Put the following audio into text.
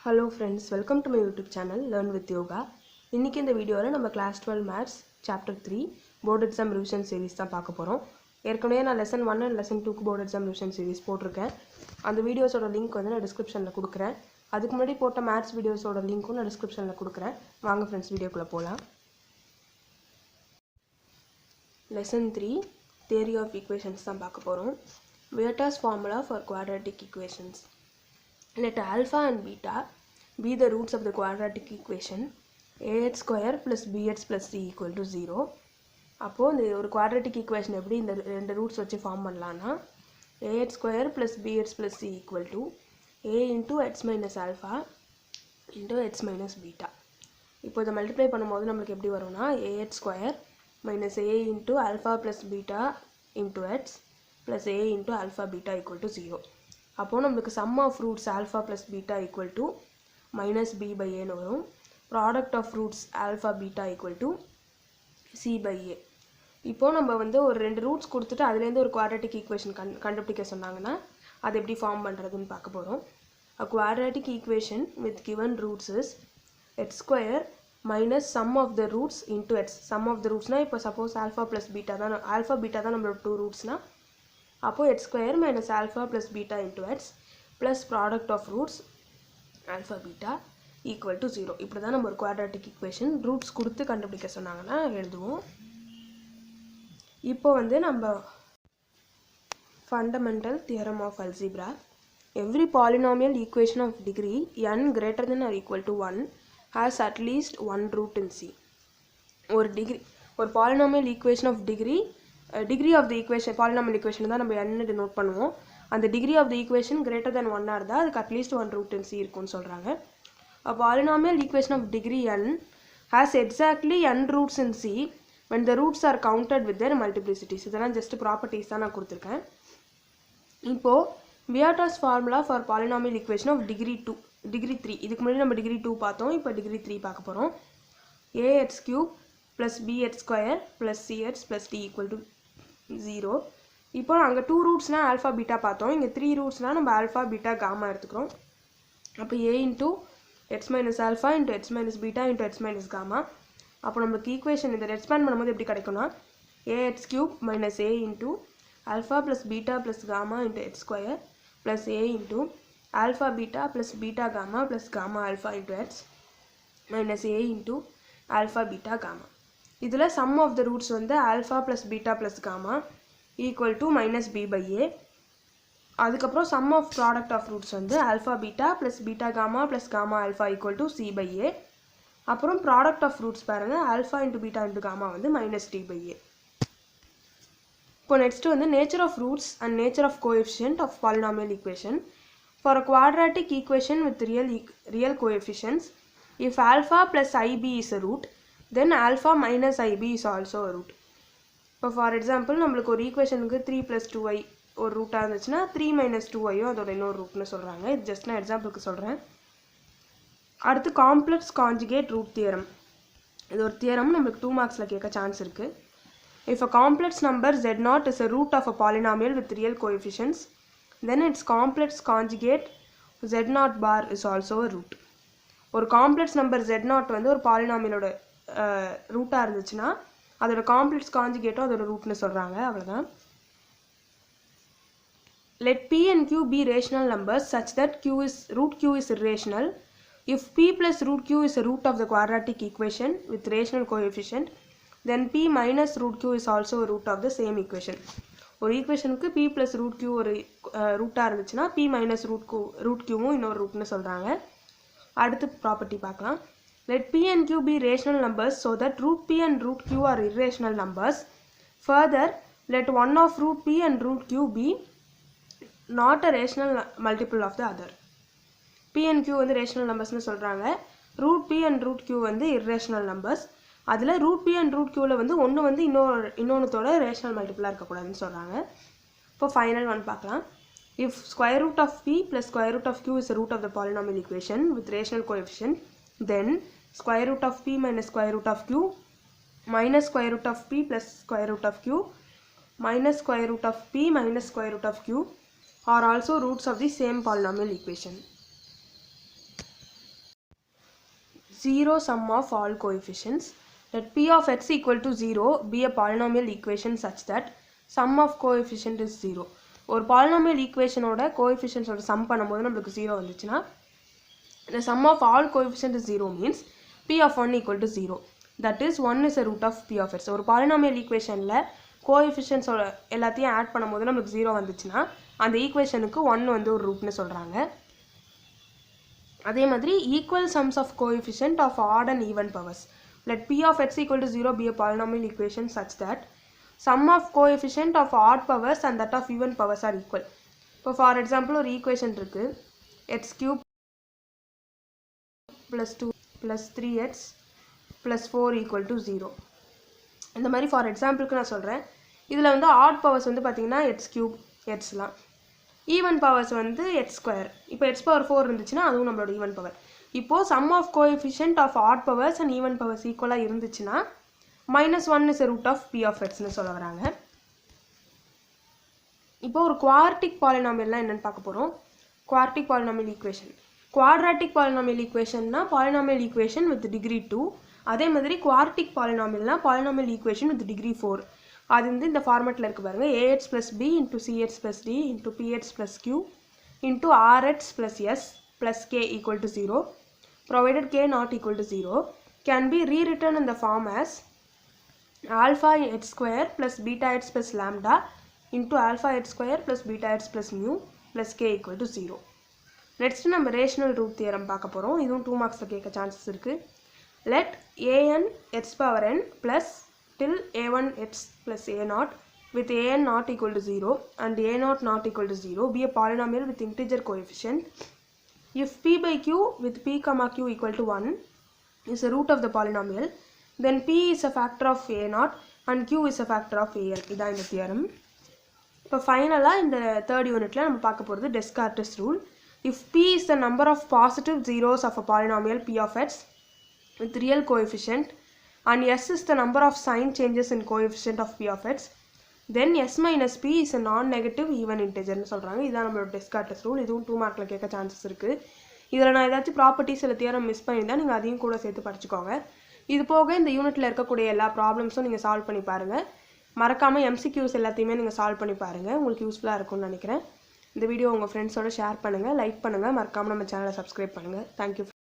Hello friends, welcome to my YouTube channel Learn with Yoga. இன்னைக்கு இந்த வீடியோவில் நம்ம class 12 maths chapter 3 board exam revision series தான் பார்க்க போகிறோம். ஏற்கனவே நான் லெசன் 1 அண்ட் லெசன் 2க்கு போர்டு எக்ஸாம் ரிவிஷன் சீரிஸ் போட்டிருக்கேன். அந்த வீடியோஸோட லிங்க் வந்து நான் டிஸ்கிரிப்ஷனில் கொடுக்குறேன். அதுக்கு முன்னாடி போட்ட மேத்ஸ் வீடியோஸோட லிங்க்கும் நான் டிஸ்கிரிப்ஷனில் கொடுக்குறேன். வாங்க ஃப்ரெண்ட்ஸ் வீடியோக்குள்ளே போகலாம். லெசன் 3 தியரி ஆஃப் ஈக்குவேஷன்ஸ் தான் பார்க்க போகிறோம். Vieta's formula for quadratic equations. Let alpha and beta be the roots of the quadratic equation ax square plus bx plus c equal to 0. அப்போ இந்த ஒரு quadratic equation எப்படி இந்த ரெண்டு ரூட்ஸ் வச்சு ஃபார்ம் பண்ணலாம்னா ax square plus bx plus c equal to a into x minus alpha into x minus beta. இப்போ இதை மல்டிப்ளை பண்ணும்போது நம்மளுக்கு எப்படி வரும்னா ax square minus a into alpha plus beta into x plus a into alpha beta equal to 0. அப்போது நம்மளுக்கு sum of roots alpha plus beta equal to minus b by a வரும். product of roots alpha beta equal to c by a. இப்போது நம்ம வந்து ஒரு ரெண்டு roots கொடுத்துட்டு அதுலேருந்து ஒரு quadratic equation கண்டுபிடிக்க சொன்னாங்கன்னா அது எப்படி ஃபார்ம் பண்ணுறதுன்னு பார்க்க போகிறோம். A quadratic equation with given roots is x square minus sum of the roots into x. sum of the rootsனால் இப்போ சப்போஸ் alpha plus beta தான் நம்மளோட டூ ரூட்ஸ்னால் அப்போ x square minus alpha plus beta into x plus product of roots alpha beta equal to 0. இப்படி தான் நம்ம ஒரு quadratic equation roots கொடுத்து கண்டுபிடிக்க சொன்னாங்கன்னா எழுதுவோம். இப்போ வந்து நம்ம fundamental theorem of algebra. Every polynomial equation of degree n greater than or equal to 1 has at least one root in C. ஒரு polynomial equation of degree of the equation polynomial equation தான் நம்ம n denote பண்ணுவோம். அந்த degree of the equation greater than 1 இருந்தால் அதுக்கு at least one root in C இருக்கும்னு சொல்கிறாங்க. A polynomial equation of degree n has exactly n roots in C when the roots are counted with their multiplicities. இதெல்லாம் just properties தான் நான் கொடுத்துருக்கேன். இப்போது Vieta's formula for polynomial equation of degree 3. இதுக்கு முன்னாடி நம்ம degree 2 பார்த்தோம். இப்போ degree 3 பார்க்க போகிறோம். ax cube plus bx square plus cx plus d equal to 0. இப்போ அங்கே டூ ரூட்ஸ்னால் ஆல்ஃபா பீட்டா பார்த்தோம். இங்கே த்ரீ ரூட்ஸ்னால் நம்ம ஆல்ஃபா பீட்டா காமா எடுத்துக்கிறோம். அப்போ a into x minus alpha into x minus beta into x minus gamma. அப்போ நம்மளுக்கு equation இதை எக்ஸ்பேண்ட் பண்ணும்போது எப்படி கிடைக்கும்னா ax cube minus a into alpha plus beta plus gamma into x square plus a into alpha beta plus beta gamma plus gamma alpha into x minus a into alpha beta gamma. இதில் sum of the roots வந்து alpha plus beta plus gamma equal to minus b by a. அதுக்கப்புறம் sum of product of roots வந்து alpha beta plus beta gamma plus gamma alpha equal to c by a. அப்புறம் product of roots பாருங்கள் alpha into beta into gamma வந்து minus d by a. இப்போ next வந்து nature of roots and nature of coefficient of polynomial equation. For a quadratic equation with real coefficients if alpha plus ib is a root then alpha minus ib is also a root. இப்போ for example நம்மளுக்கு ஒரு ஈக்குவேஷனுக்கு 3 + 2i ஒரு ரூட்டாக இருந்துச்சுன்னா 3 - 2iயும் அதோட இன்னொரு ரூட்னு சொல்கிறாங்க. இது just நான் எக்ஸாம்பிளுக்கு சொல்கிறேன். அடுத்து காம்ப்ளெக்ஸ் கான்ஜுகேட் ரூட் தியரம். இது ஒரு தியரம் நம்மளுக்கு 2 மார்க்ஸில் கேட்க சான்ஸ் இருக்குது. If a complex number z0 is a root of a polynomial with real coefficients then its complex conjugate z0 bar is also a root. ஒரு காம்ப்ளெக்ஸ் நம்பர் z0 வந்து ஒரு பாலினாமியலோட ரூட்டாக இருந்துச்சுன்னா அதோட காம்ப்ளெக்ஸ் கான்ஜுகேட்டும் அதோட ரூட்னு சொல்கிறாங்க. அவ்வளோதான். Let p and q be rational numbers such that root q is irrational. If p plus root q is a root of the quadratic equation with rational coefficient then p minus root q is also a root of the same equation. ஒரு ஈக்குவேஷனுக்கு p plus root q ஒரு ரூட்டாக இருந்துச்சுன்னா p minus root qவும் இன்னொரு ரூட்னு சொல்கிறாங்க. அடுத்து property பார்க்கலாம். let p and q be rational numbers so that root p and root q are irrational numbers. Further, let one of root p and root q be not a rational multiple of the other. p and q வந்து rational numbers சொல்கிறாங்க. root p and root q வந்து irrational numbers. அதில் root p and root qவில் வந்து ஒன்று வந்து இன்னொன்றுத்தோட rational multipleாக இருக்கக்கூடாதுன்னு சொல்கிறாங்க. இப்போ ஃபைனல் ஒன் பார்க்கலாம். If square root of p plus square root of q is a root of the polynomial equation with rational coefficient, then square root of p minus square root of q minus square root of p plus square root of q minus square root of p minus square root of q are also roots of the same polynomial equation. zero sum of all coefficients. Let p of x equal to 0 be a polynomial equation such that sum of coefficient is 0. ஒரு polynomial equation ஓட coefficients ஓட sum பண்ணும்போது நமக்கு 0 வந்துச்சுன்னா the sum of all coefficient is 0 means p of 1 equal to 0. That is 1 is a root of p of x. ஒரு polynomial equationல coefficients ஓட எல்லாத்தையும் add பண்ணும்போது நமக்கு 0 வந்துச்சுன்னா அந்த ஈக்குவேஷனுக்கு 1 வந்து ஒரு ரூட்னு சொல்றாங்க. அதே மாதிரி equal sums of coefficient of odd and even powers. Let p of x equal to 0 be a polynomial equation such that sum of coefficient of odd powers and that of even powers are equal. இப்போ for example ஒரு equation இருக்கு x cube plus 2 plus 3x plus 4 equal to 0. இந்த மாதிரி for exampleக்கு நான் சொல்கிறேன். இதில் வந்து odd powers வந்து பார்த்தீங்கன்னா x cube xலாம், ஈவன் பவர்ஸ் வந்து எக்ஸ் ஸ்கொயர். இப்போ எக்ஸ் பவர் 4 இருந்துச்சுன்னா அதுவும் நம்மளோட ஈவன் பவர். இப்போது sum of coefficient of odd powers and even powers ஈக்குவலாக இருந்துச்சுன்னா -1 is root of P of எக்ஸ்னு சொல்ல வராங்க. இப்போ ஒரு குவார்டிக் பாலினாமியல்னால் என்னென்னு பார்க்க போகிறோம். Quartic polynomial equation. Quadratic polynomial ஈக்குவேஷன்னா பாலினாமியல் ஈக்குவேஷன் வித் டிகிரி 2. அதே மாதிரி குவார்டிக் பாலினாமியல்னா பாலினாமியல் ஈக்குவேஷன் வித் டிகிரி 4. அது வந்து இந்த ஃபார்மேட்டில் இருக்குது பாருங்கள். ax plus b into cx plus d into px plus q into rx plus s plus k equal to 0 provided k not equal to 0 can be rewritten in the form as alpha h square plus beta h plus lambda into alpha h square plus beta h plus mu plus k equal to 0. Next நம்ம rational root theorem பார்க்க போகிறோம். இதுவும் 2 மார்க்ஸில் கேட்க chances இருக்குது. Let an h power n plus till a1 x plus a0 with an not equal to 0 and a0 not equal to 0 be a polynomial with integer coefficient if p by q with p comma q equal to 1 is a root of the polynomial, then p is a factor of a0 and q is a factor of an. இதான் இந்த theorem. இப்போ ஃபைனலாக இந்த third யூனிட்டில் நம்ம பார்க்க போகிறது Descartes rule. If p is the number of positive zeros of a polynomial p of x with real coefficient and s is the number of sign changes in coefficient of p of x, then s minus p is a non-negative even integer னு சொல்கிறாங்க. இதுதான் நம்மளோட Descartes rule. இதுவும் 2 மார்க்கில் கேட்க chances இருக்குது. இதில் நான் ஏதாச்சும் ப்ராப்பர்ட்டிஸ் இல்லை தியரம் மிஸ் பண்ணியிருந்தால் நீங்கள் அதையும் கூட சேர்த்து படிச்சுக்கோங்க. இது போக இந்த யூனிட்டில் இருக்கக்கூடிய எல்லா ப்ராப்ளம்ஸும் நீங்கள் சால்வ் பண்ணி பாருங்கள். மறக்காமல் MCQs எல்லாத்தையுமே நீங்கள் சால்வ் பண்ணி பாருங்கள். உங்களுக்கு யூஸ்ஃபுல்லாக இருக்கும்னு நினைக்கிறேன். இந்த வீடியோ உங்கள் ஃப்ரெண்ட்ஸோட ஷேர் பண்ணுங்கள், லைக் பண்ணுங்கள், மறக்காமல் நம்ம சேனலை சப்ஸ்கிரைப் பண்ணுங்கள். தேங்க்யூ.